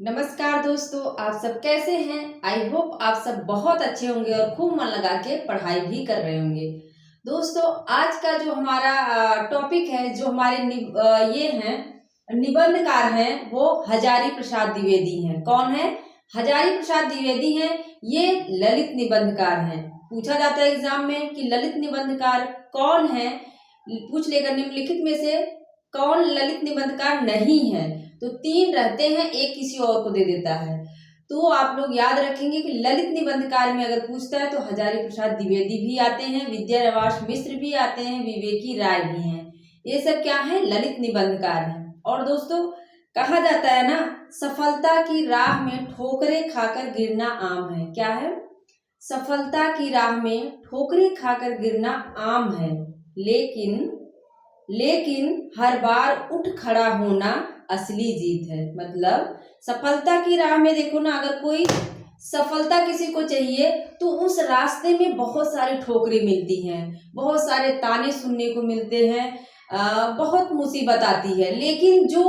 नमस्कार दोस्तों, आप सब कैसे हैं। आई होप आप सब बहुत अच्छे होंगे और खूब मन लगा के पढ़ाई भी कर रहे होंगे। दोस्तों, आज का जो हमारा टॉपिक है, जो हमारे ये हैं निबंधकार हैं, वो हजारी प्रसाद द्विवेदी हैं। कौन है? हजारी प्रसाद द्विवेदी हैं। ये ललित निबंधकार हैं। पूछा जाता है एग्जाम में कि ललित निबंधकार कौन है। पूछ लेकर निम्नलिखित में से कौन ललित निबंधकार नहीं है। तो तीन रहते हैं, एक किसी और को दे देता है। तो आप लोग याद रखेंगे कि ललित निबंधकार में अगर पूछता है तो हजारी प्रसाद द्विवेदी भी आते हैं, विद्यारवास मिश्र भी आते हैं, विवेकी राय भी हैं। ये सब क्या है? ललित निबंधकार हैं। और दोस्तों, कहा जाता है ना, सफलता की राह में ठोकरें खाकर गिरना आम है। क्या है? सफलता की राह में ठोकरें खाकर गिरना आम है, लेकिन हर बार उठ खड़ा होना असली जीत है। मतलब सफलता की राह में देखो ना, अगर कोई सफलता किसी को चाहिए तो उस रास्ते में बहुत सारी ठोकरें मिलती हैं, बहुत सारे ताने सुनने को मिलते हैं, बहुत मुसीबत आती है, लेकिन जो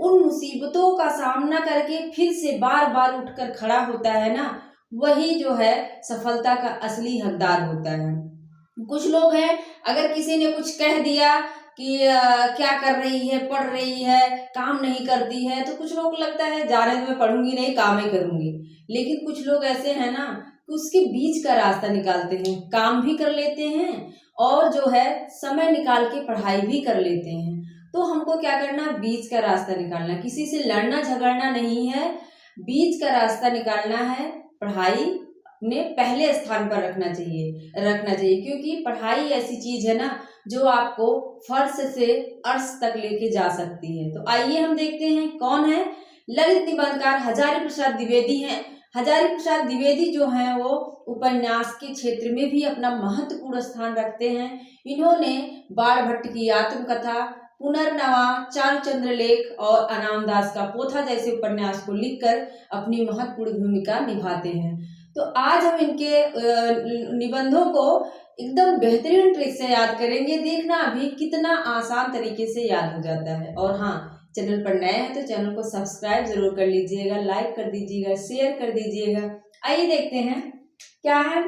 उन मुसीबतों का सामना करके फिर से बार बार उठकर खड़ा होता है ना, वही जो है सफलता का असली हकदार होता है। कुछ लोग हैं, अगर किसी ने कुछ कह दिया कि क्या कर रही है, पढ़ रही है, काम नहीं करती है, तो कुछ लोग लगता है जाने दो, मैं पढ़ूंगी नहीं, काम ही करूंगी। लेकिन कुछ लोग ऐसे हैं ना कि उसके बीच का रास्ता निकालते हैं, काम भी कर लेते हैं और जो है समय निकाल के पढ़ाई भी कर लेते हैं। तो हमको क्या करना? बीच का रास्ता निकालना। किसी से लड़ना झगड़ना नहीं है, बीच का रास्ता निकालना है। पढ़ाई ने पहले स्थान पर रखना चाहिए, क्योंकि पढ़ाई ऐसी चीज है ना जो आपको फर्श से अर्श तक लेके जा सकती है। तो आइए हम देखते हैं कौन है ललित निबंधकार। हजारी प्रसाद द्विवेदी हैं। हजारी प्रसाद द्विवेदी जो हैं वो उपन्यास के क्षेत्र में भी अपना महत्वपूर्ण स्थान रखते हैं। इन्होंने बाण भट्ट की आत्मकथा, पुनर्नवा, चारुचंद्र लेख और अनामदास का पोथा जैसे उपन्यास को लिखकर अपनी महत्वपूर्ण भूमिका निभाते हैं। तो आज हम इनके निबंधों को एकदम बेहतरीन ट्रिक से याद करेंगे। देखना अभी कितना आसान तरीके से याद हो जाता है। और हाँ, चैनल पर नए हैं तो चैनल को सब्सक्राइब जरूर कर लीजिएगा, लाइक कर दीजिएगा, शेयर कर दीजिएगा। आइए देखते हैं क्या है।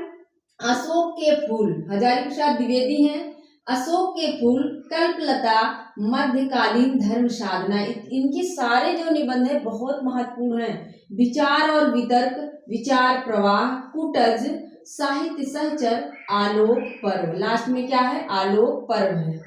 अशोक के फूल, हजारी प्रसाद द्विवेदी हैं। अशोक के फूल, कल्पलता, मध्यकालीन धर्म साधना, इनके सारे जो निबंध है बहुत महत्वपूर्ण हैं। विचार और वितर्क, विचार प्रवाह, कुटज, साहित्य सहचर, आलोक पर्व। लास्ट में क्या है? आलोक पर्व है।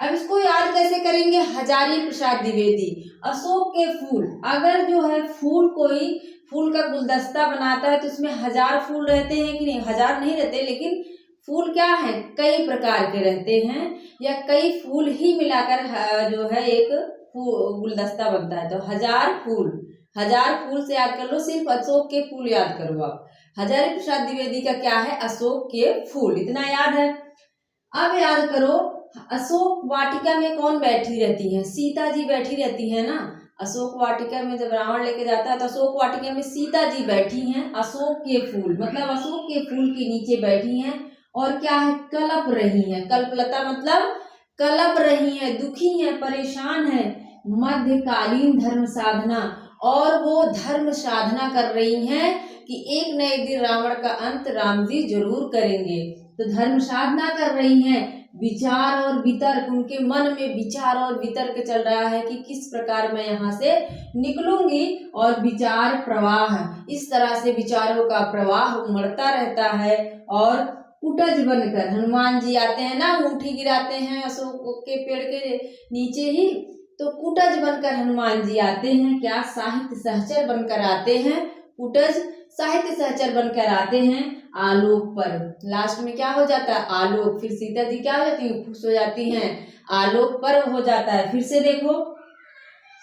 अब इसको याद कैसे करेंगे? हजारी प्रसाद द्विवेदी, अशोक के फूल। अगर जो है कोई फूल का गुलदस्ता बनाता है तो उसमें 1000 फूल रहते हैं कि नहीं? 1000 नहीं रहते, लेकिन फूल क्या है? कई प्रकार के रहते हैं, या कई फूल ही मिलाकर जो है एक गुलदस्ता बनता है। तो 1000 फूल से याद कर लो। सिर्फ अशोक के फूल याद करो आप। हजारी प्रसाद द्विवेदी का क्या है? अशोक के फूल, इतना याद है। अब याद करो, अशोक वाटिका में कौन बैठी रहती है? सीता जी बैठी रहती है ना। अशोक वाटिका में जब रावण लेके जाता है तो अशोक वाटिका में सीता जी बैठी हैं। अशोक के फूल मतलब अशोक के फूल के नीचे बैठी हैं और क्या है? कलप रही हैं। कल्पलता मतलब कलप रही हैं, दुखी हैं, परेशान हैं। मध्यकालीन धर्म साधना, और वो धर्म साधना कर रही हैं कि एक न एक दिन रावण का अंत राम जी जरूर करेंगे। तो धर्म साधना कर रही हैं। विचार और वितर्क, उनके मन में विचार और वितर्क चल रहा है कि किस प्रकार मैं यहाँ से निकलूंगी। और विचार प्रवाह, इस तरह से विचारों का प्रवाह उमड़ता रहता है। और कुटज बनकर हनुमान जी आते हैं ना, अंगूठी गिराते हैं अशोक के पेड़ के नीचे ही, तो कुटज बनकर हनुमान जी आते हैं। क्या? साहित्य सहचर बनकर आते हैं। कुटज साहित्य सहचर बनकर आते हैं। आलोक पर्व, लास्ट में क्या हो जाता है? आलोक। फिर सीता जी क्या हो जाती है? खुश हो जाती हैं। आलोक पर्व हो जाता है। फिर से देखो,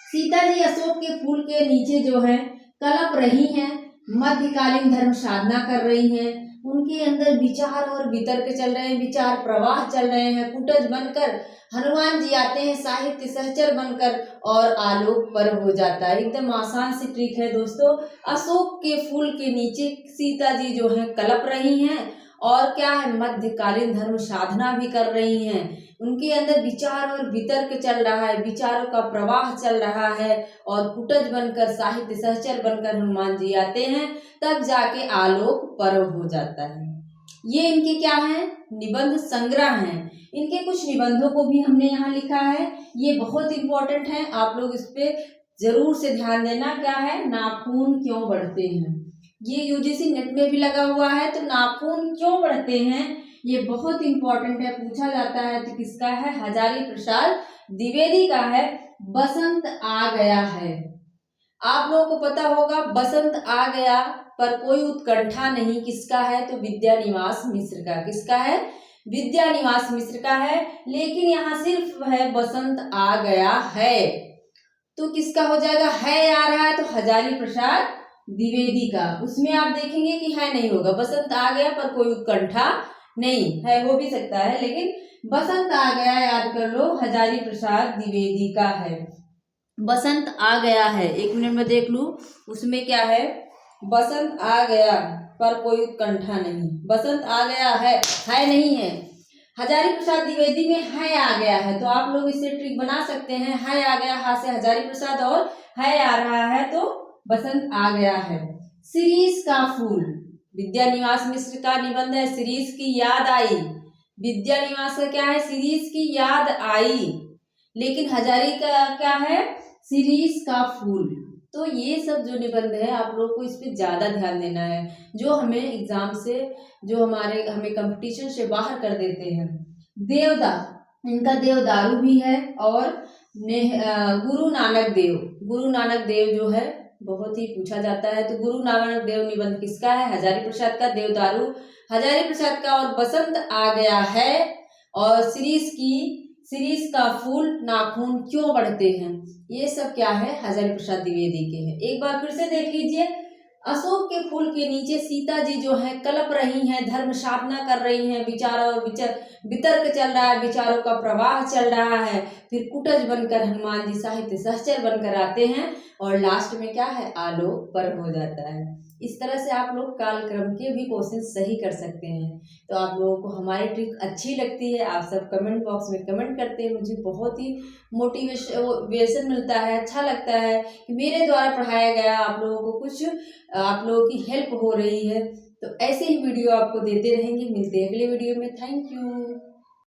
सीता जी अशोक के फूल के नीचे जो है कलप रही हैं, मध्यकालीन धर्म साधना कर रही हैं। उनके अंदर विचार और वितर्क चल रहे हैं, विचार प्रवाह चल रहे हैं। कुटज बनकर हनुमान जी आते हैं, साहित्य सहचर बनकर, और आलोक पर्व हो जाता है। एकदम आसान सी ट्रिक है दोस्तों। अशोक के फूल के नीचे सीता जी जो है कलप रही हैं और क्या है? मध्यकालीन धर्म साधना भी कर रही हैं। उनके अंदर विचार और वितर्क चल रहा है, विचारों का प्रवाह चल रहा है और कुटज बनकर, साहित्य सहचर बनकर हनुमान जी आते हैं, तब जाके आलोक पर्व हो जाता है। ये इनके क्या है, निबंध संग्रह हैं। इनके कुछ निबंधों को भी हमने यहाँ लिखा है, ये बहुत इंपॉर्टेंट है, आप लोग इस पे जरूर से ध्यान देना। क्या है, नाखून क्यों बढ़ते हैं, ये यूजीसी नेट में भी लगा हुआ है। तो नाखून क्यों बढ़ते हैं ये बहुत इंपॉर्टेंट है, पूछा जाता है। तो किसका है, हजारी प्रसाद द्विवेदी का है। बसंत आ गया है, आप लोगों को पता होगा, बसंत आ गया पर कोई उत्कंठा नहीं, किसका है, तो विद्यानिवास मिश्र का। किसका है, विद्यानिवास मिश्र का है। लेकिन यहाँ सिर्फ है बसंत आ गया है, तो किसका हो जाएगा, है आ रहा है तो हजारी प्रसाद द्विवेदी का। उसमें आप देखेंगे कि है नहीं होगा, बसंत आ गया पर कोई उत्कंठा नहीं है, हो भी सकता है, लेकिन बसंत आ गया याद कर लो, हजारी प्रसाद द्विवेदी का है। बसंत आ गया है, एक मिनट में देख लूं उसमें क्या है, बसंत आ गया पर कोई उत्कंठा नहीं, बसंत आ गया है नहीं है। हजारी प्रसाद द्विवेदी में है आ गया है, तो आप लोग इससे ट्रिक बना सकते हैं, है आ गया, हा से हजारी प्रसाद और है आ रहा है तो बसंत आ गया है। शिरीष का फूल, विद्यानिवास मिश्र का निबंध है, शिरीष की याद आई। विद्यानिवास का क्या है, शिरीष की याद आई, लेकिन हजारी का क्या है, शिरीष का फूल। तो ये सब जो निबंध है आप लोग को इस पे ज्यादा ध्यान देना है, जो हमें एग्जाम से, जो हमें कंपटीशन से बाहर कर देते हैं। देवदा, इनका देवदारू भी है। और गुरु नानक देव जो है बहुत ही पूछा जाता है, तो गुरु नानक देव निबंध किसका है, हजारी प्रसाद का। देवदारू हजारी प्रसाद का। और बसंत आ गया है और शिरीष का फूल, नाखून क्यों बढ़ते हैं, ये सब क्या है, हजारी प्रसाद द्विवेदी के हैं। एक बार फिर से देख लीजिए, अशोक के फूल के नीचे सीता जी जो है कलप रही हैं, धर्म साधना कर रही हैं, विचार और वितर्क चल रहा है, विचारों का प्रवाह चल रहा है। फिर कुटज बनकर हनुमान जी साहित्य सहचर बनकर आते हैं और लास्ट में क्या है, आलोक पर्व हो जाता है। इस तरह से आप लोग कालक्रम के भी क्वेश्चन सही कर सकते हैं। तो आप लोगों को हमारी ट्रिक अच्छी लगती है, आप सब कमेंट बॉक्स में कमेंट करते हैं, मुझे बहुत ही मोटिवेशन मिलता है, अच्छा लगता है कि मेरे द्वारा पढ़ाया गया आप लोगों को कुछ, आप लोगों की हेल्प हो रही है। तो ऐसे ही वीडियो आपको देते रहेंगे, मिलते हैं अगले वीडियो में। Thank you.